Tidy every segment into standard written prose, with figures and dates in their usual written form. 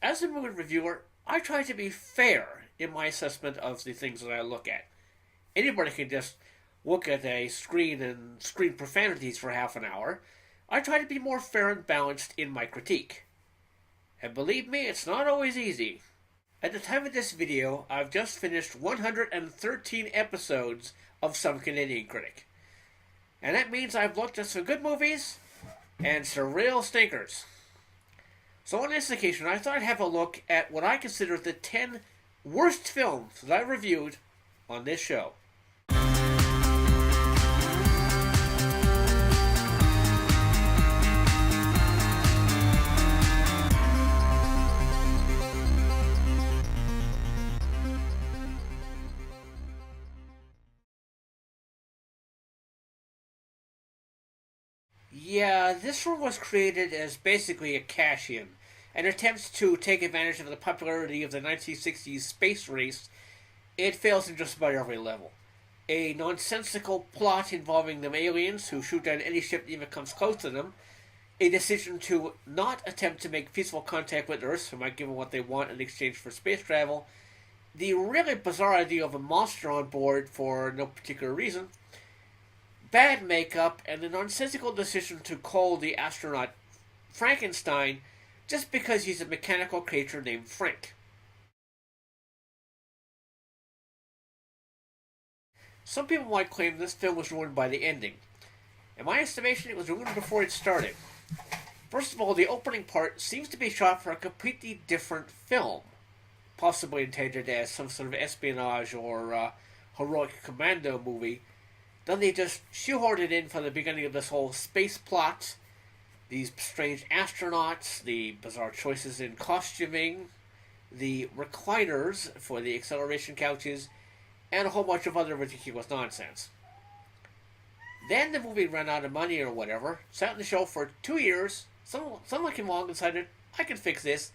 As a movie reviewer, I try to be fair in my assessment of the things that I look at. Anybody can just look at a screen and scream profanities for half an hour. I try to be more fair and balanced in my critique. And believe me, it's not always easy. At the time of this video, I've just finished 113 episodes of Some Canadian Critic. And that means I've looked at some good movies and some real stinkers. So on this occasion, I thought I'd have a look at what I consider the 10 worst films that I reviewed on this show. Yeah, this one was created as basically a cash-in, an attempt to take advantage of the popularity of the 1960s space race. It fails in just about every level. A nonsensical plot involving them aliens who shoot down any ship that even comes close to them, a decision to not attempt to make peaceful contact with Earth, who might give them what they want in exchange for space travel, the really bizarre idea of a monster on board for no particular reason, bad makeup, and the nonsensical decision to call the astronaut Frankenstein just because he's a mechanical creature named Frank. Some people might claim this film was ruined by the ending. In my estimation, it was ruined before it started. First of all, the opening part seems to be shot for a completely different film, possibly intended as some sort of espionage or heroic commando movie. Then they just shoehorned it in from the beginning of this whole space plot. These strange astronauts, the bizarre choices in costuming, the recliners for the acceleration couches, and a whole bunch of other ridiculous nonsense. Then the movie ran out of money or whatever, sat on the shelf for 2 years. Someone came along and decided, I can fix this,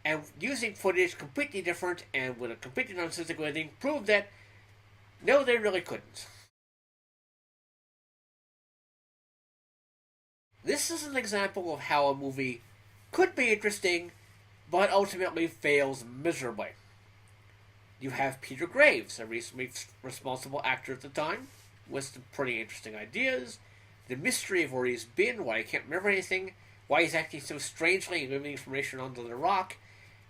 and using footage completely different and with a completely nonsensical ending, proved that no, they really couldn't. This is an example of how a movie could be interesting, but ultimately fails miserably. You have Peter Graves, a reasonably responsible actor at the time, with some pretty interesting ideas, the mystery of where he's been, why he can't remember anything, why he's acting so strangely and leaving information under the rock,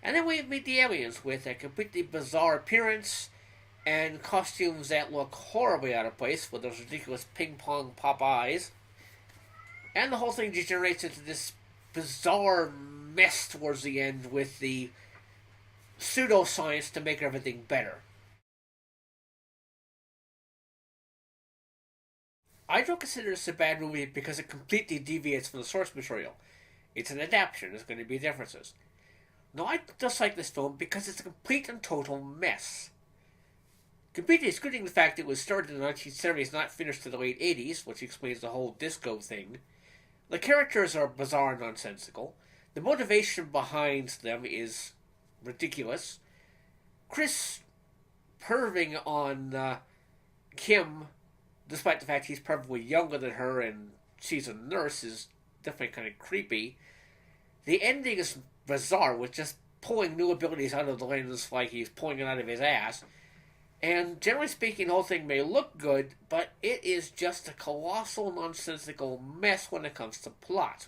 and then we meet the aliens with a completely bizarre appearance and costumes that look horribly out of place with those ridiculous ping-pong pop eyes. And the whole thing degenerates into this bizarre mess towards the end with the pseudoscience to make everything better. I don't consider this a bad movie because it completely deviates from the source material. It's an adaptation, there's going to be differences. No, I dislike this film because it's a complete and total mess. Completely excluding the fact it was started in the 1970s, not finished to the late 80s, which explains the whole disco thing. The characters are bizarre and nonsensical. The motivation behind them is ridiculous. Chris perving on Kim, despite the fact he's probably younger than her and she's a nurse, is definitely kind of creepy. The ending is bizarre, with just pulling new abilities out of the lens like he's pulling it out of his ass. And generally speaking, the whole thing may look good, but it is just a colossal nonsensical mess when it comes to plot.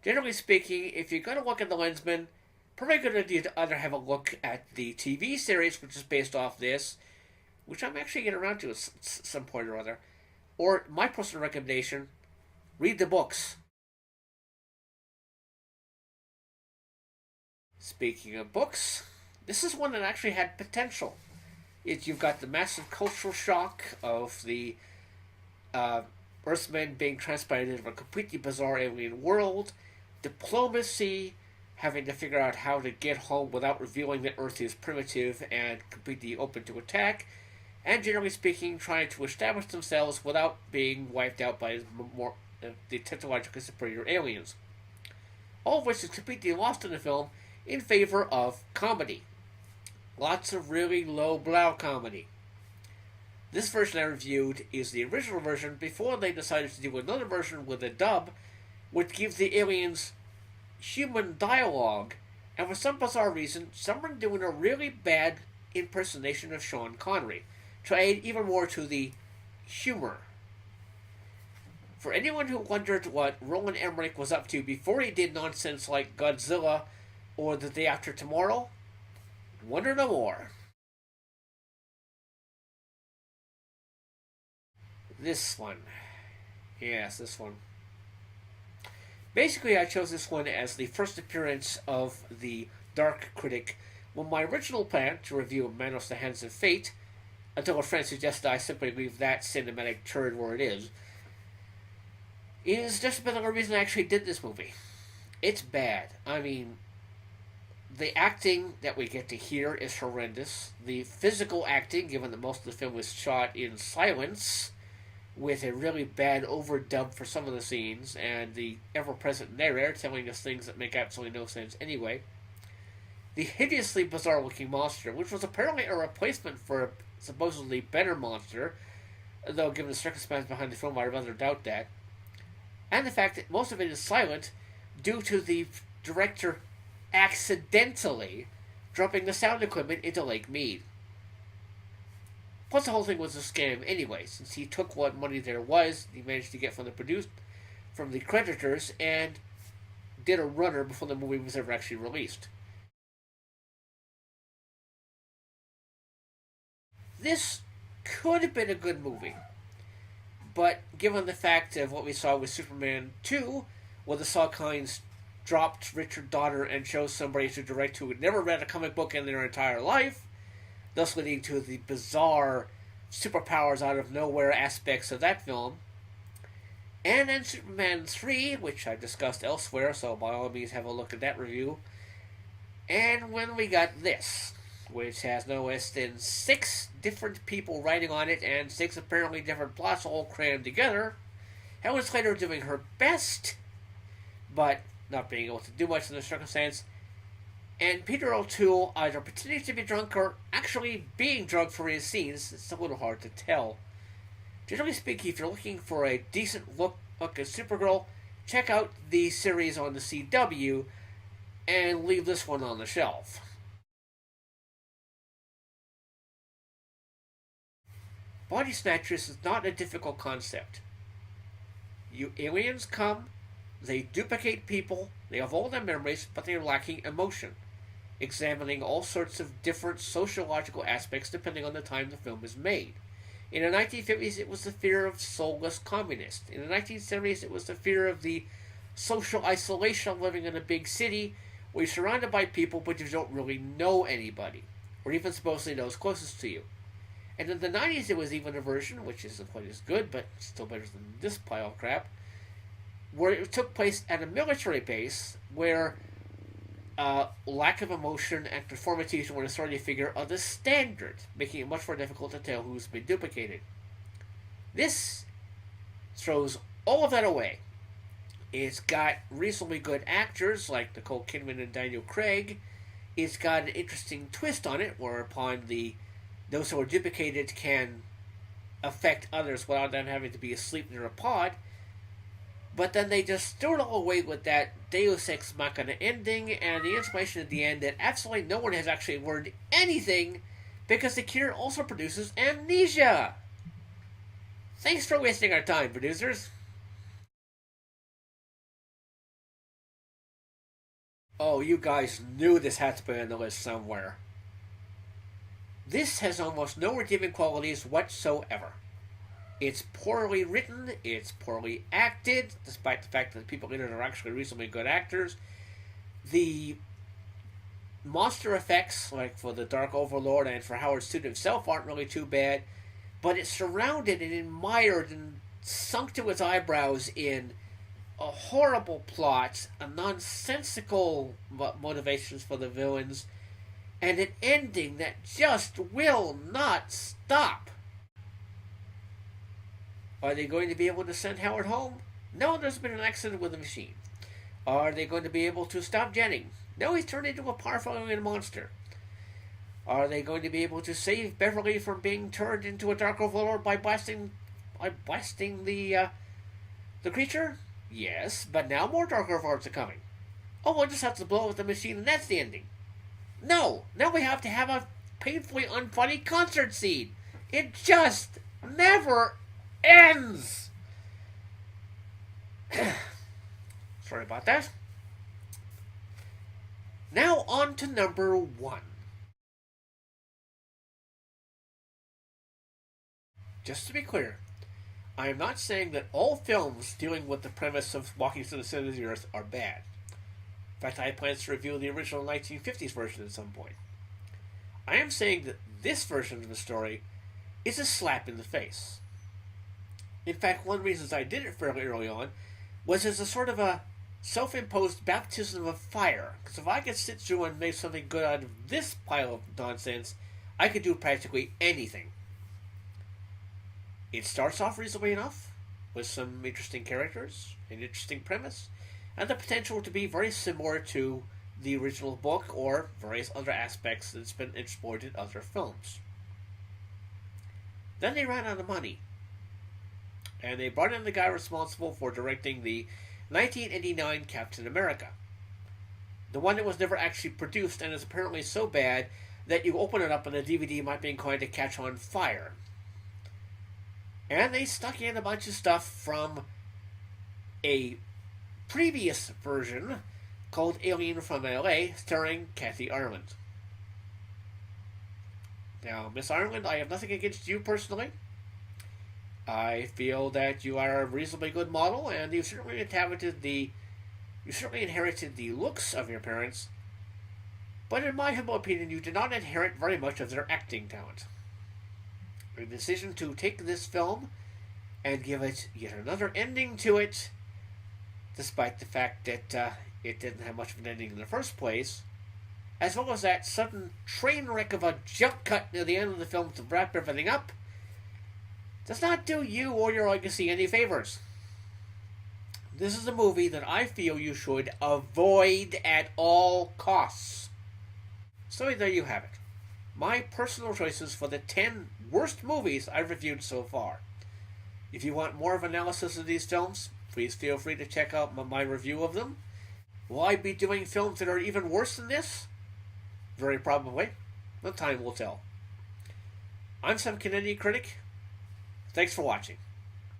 Generally speaking, if you're going to look at The Lensman, probably a good idea to either have a look at the TV series, which is based off this, which I'm actually getting around to at some point or other, or my personal recommendation, read the books. Speaking of books, this is one that actually had potential. You've got the massive cultural shock of the Earthmen being transplanted into a completely bizarre alien world, diplomacy, having to figure out how to get home without revealing that Earth is primitive and completely open to attack, and generally speaking, trying to establish themselves without being wiped out by the technologically superior aliens. All of which is completely lost in the film in favor of comedy. Lots of really low-brow comedy. This version I reviewed is the original version before they decided to do another version with a dub, which gives the aliens human dialogue, and for some bizarre reason, someone doing a really bad impersonation of Sean Connery to add even more to the humor. For anyone who wondered what Roland Emmerich was up to before he did nonsense like Godzilla or The Day After Tomorrow, wonder no more. This one. Yes, this one. Basically, I chose this one as the first appearance of the Dark Critic, when my original plan to review Manos the Hands of Fate, until a friend suggested I simply leave that cinematic turd where it is just about the only reason I actually did this movie. It's bad. I mean, the acting that we get to hear is horrendous. The physical acting, given that most of the film was shot in silence, with a really bad overdub for some of the scenes, and the ever-present narrator telling us things that make absolutely no sense anyway. The hideously bizarre-looking monster, which was apparently a replacement for a supposedly better monster, though given the circumstances behind the film, I rather doubt that. And the fact that most of it is silent due to the director accidentally dropping the sound equipment into Lake Mead. Plus, the whole thing was a scam anyway, since he took what money there was, he managed to get from the creditors, and did a runner before the movie was ever actually released. This could have been a good movie, but given the fact of what we saw with Superman 2, where the Salkinds dropped Richard Donner and chose somebody to direct who had never read a comic book in their entire life, thus leading to the bizarre superpowers out of nowhere aspects of that film. And then Superman 3, which I discussed elsewhere, so by all means have a look at that review. And when we got this, which has no less than 6 different people writing on it and 6 apparently different plots all crammed together, Helen Slater doing her best, but not being able to do much in the circumstance, and Peter O'Toole either pretending to be drunk or actually being drunk for his scenes. It's a little hard to tell. Generally speaking, if you're looking for a decent look at Supergirl, check out the series on the CW and leave this one on the shelf. Body Snatchers is not a difficult concept. Aliens come, they duplicate people, they have all their memories, but they are lacking emotion, examining all sorts of different sociological aspects depending on the time the film is made. In the 1950s, it was the fear of soulless communists. In the 1970s, it was the fear of the social isolation of living in a big city where you're surrounded by people but you don't really know anybody, or even supposedly those closest to you. And in the 90s, there was even a version, which isn't quite as good, but still better than this pile of crap, where it took place at a military base where lack of emotion and conformity to an authority figure are the standard, making it much more difficult to tell who's been duplicated. This throws all of that away. It's got reasonably good actors like Nicole Kidman and Daniel Craig. It's got an interesting twist on it, whereupon those who are duplicated can affect others without them having to be asleep near a pod. But then they just throw it all away with that Deus Ex Machina ending and the information at the end that absolutely no one has actually learned anything because the cure also produces amnesia. Thanks for wasting our time, producers. Oh, you guys knew this had to be on the list somewhere. This has almost no redeeming qualities whatsoever. It's poorly written, it's poorly acted, despite the fact that the people in it are actually reasonably good actors. The monster effects, like for the Dark Overlord and for Howard Stern himself, aren't really too bad, but it's surrounded and admired and sunk to its eyebrows in a horrible plot, a nonsensical motivations for the villains, and an ending that just will not stop. Are they going to be able to send Howard home? No, there's been an accident with the machine. Are they going to be able to stop Jennings? No, he's turned into a powerful alien monster. Are they going to be able to save Beverly from being turned into a Dark Overlord by blasting the creature? Yes, but now more Dark Overlords are coming. Oh, we'll just have to blow up the machine and that's the ending. No, now we have to have a painfully unfunny concert scene. It just never ends. Sorry about that. Now on to number 1. Just to be clear, I am not saying that all films dealing with the premise of walking through the center of the earth are bad. In fact, I have plans to review the original 1950s version at some point. I am saying that this version of the story is a slap in the face. In fact, one of the reasons I did it fairly early on was as a sort of a self-imposed baptism of fire. Because if I could sit through and make something good out of this pile of nonsense, I could do practically anything. It starts off reasonably enough, with some interesting characters, an interesting premise, and the potential to be very similar to the original book or various other aspects that's been explored in other films. Then they ran out of money, and they brought in the guy responsible for directing the 1989 Captain America. The one that was never actually produced and is apparently so bad that you open it up and the DVD might be inclined to catch on fire. And they stuck in a bunch of stuff from a previous version called Alien from LA, starring Kathy Ireland. Now, Miss Ireland, I have nothing against you personally. I feel that you are a reasonably good model, and you certainly inherited the looks of your parents. But in my humble opinion, you did not inherit very much of their acting talent. The decision to take this film and give it yet another ending to it, despite the fact that it didn't have much of an ending in the first place, as well as that sudden train wreck of a jump cut near the end of the film to wrap everything up, does not do you or your legacy any favors. This is a movie that I feel you should avoid at all costs. So there you have it. My personal choices for the 10 worst movies I've reviewed so far. If you want more of analysis of these films, please feel free to check out my review of them. Will I be doing films that are even worse than this? Very probably. But time will tell. I'm some Canadian critic. Thanks for watching.